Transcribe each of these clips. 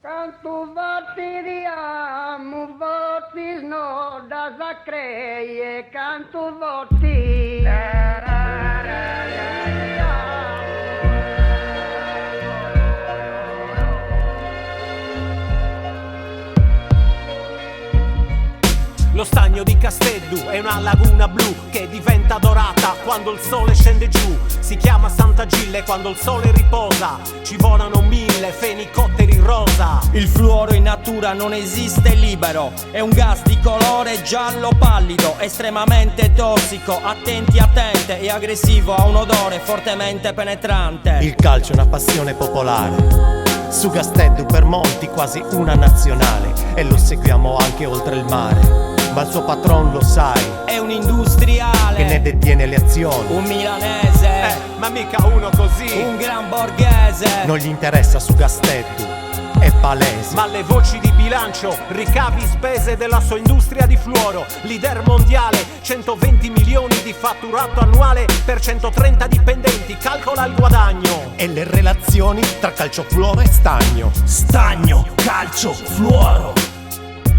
Cantu voti diamo, voti no da zacreie, cantu voti. Lo stagno di Casteddu è una laguna blu che diventa dorata quando il sole scende giù. Si chiama Santa Gille quando il sole riposa. Ci volano 1000 fenicotteri rosa. Il fluoro in natura non esiste libero. È un gas di colore giallo pallido, estremamente tossico, attenti attente e aggressivo, ha un odore fortemente penetrante. Il calcio è una passione popolare. Su Casteddu per molti quasi una nazionale, e lo seguiamo anche oltre il mare. Ma il suo patron lo sai, è un industriale che ne detiene le azioni. un milanese, Ma mica uno così. un gran borghese. Non gli interessa su Casteddu, è palese. Ma le voci di bilancio, ricavi, spese della sua industria di fluoro. Leader mondiale, 120 milioni di fatturato annuale per 130 dipendenti, calcola il guadagno. E le relazioni tra calcio, fluoro e stagno. Stagno, calcio, fluoro.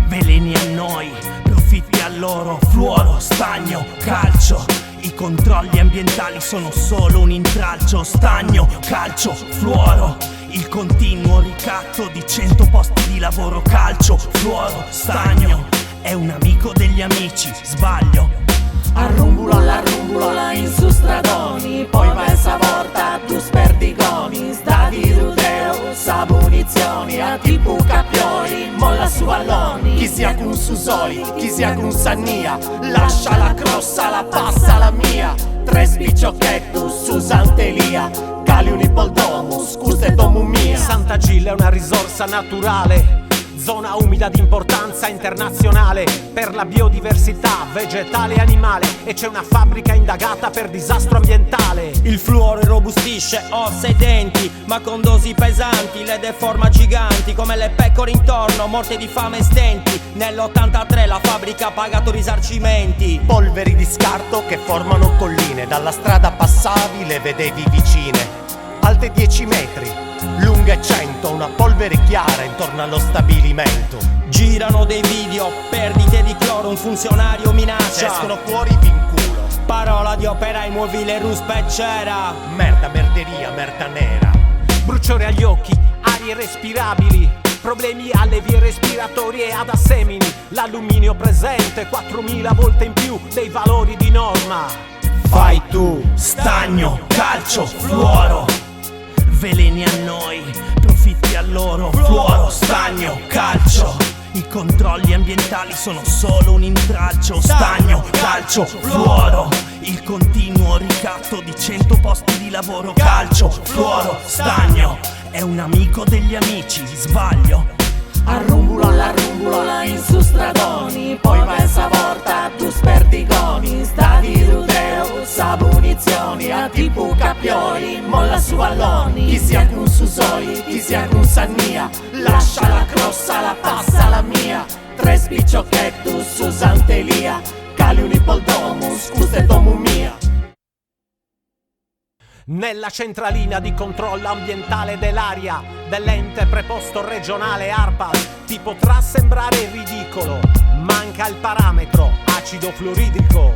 Veleni a noi, profitti a loro. Fluoro, stagno, calcio. I controlli ambientali sono solo un intralcio. Stagno, calcio, fluoro. Il continuo ricatto di 100 posti di lavoro. Calcio, fluoro, stagno. È un amico degli amici, sbaglio. Arrumbulola in su stradoni, poi pensa volta tu sperdigoni, sta di rudeo, sa munizioni, a tipo capioli, molla su alloni. Chi sia con Susoli, chi sia con Sannia, lascia la crossa, la passa la mia. Tre spicciochettus su Sant'Elia, cali un ipoldomus, custe domu mia. Santa Gille è una risorsa naturale, zona umida di importanza internazionale per la biodiversità vegetale e animale, e c'è una fabbrica indagata per disastro ambientale. Il fluoro irrobustisce ossa e denti, ma con dosi pesanti le deforma giganti, come le pecore intorno, morte di fame e stenti. Nell'83 la fabbrica ha pagato risarcimenti. Polveri di scarto che formano colline, dalla strada passavi le vedevi vicine, alte 10 metri, lunghe 100, una polvere chiara intorno allo stabilimento. Girano dei video, perdite di cloro, un funzionario minaccia. Escono fuori vinculo, Parola di operai, muovi le ruspe e cera. merda, merderia, merda nera. Bruciore agli occhi, arie respirabili, problemi alle vie respiratorie ad assemini. L'alluminio presente 4000 volte in più dei valori di norma. Fai tu. Stagno, calcio, fluoro. Veleni a noi, profitti a loro. Fluoro, stagno, calcio. I controlli ambientali sono solo un intralcio. Stagno, calcio, fluoro. Il continuo ricatto di 100 posti di lavoro. Calcio, fluoro, stagno. È un amico degli amici, sbaglio. Arrumbulola in su stradoni, poi pensa volta tu sperdigoni, sta di rudeo, sa munizioni, a tipo capioli, molla su alloni. Chi sia con Susoli, chi sia con Sannia, lascia la crossa, la passa la mia. Tre spicciochettus su Sant'Elia, cali un ipoldomus, custe domu mia. Nella centralina di controllo ambientale dell'aria dell'ente preposto regionale ARPAS ti potrà sembrare ridicolo, manca il parametro acido fluoridrico.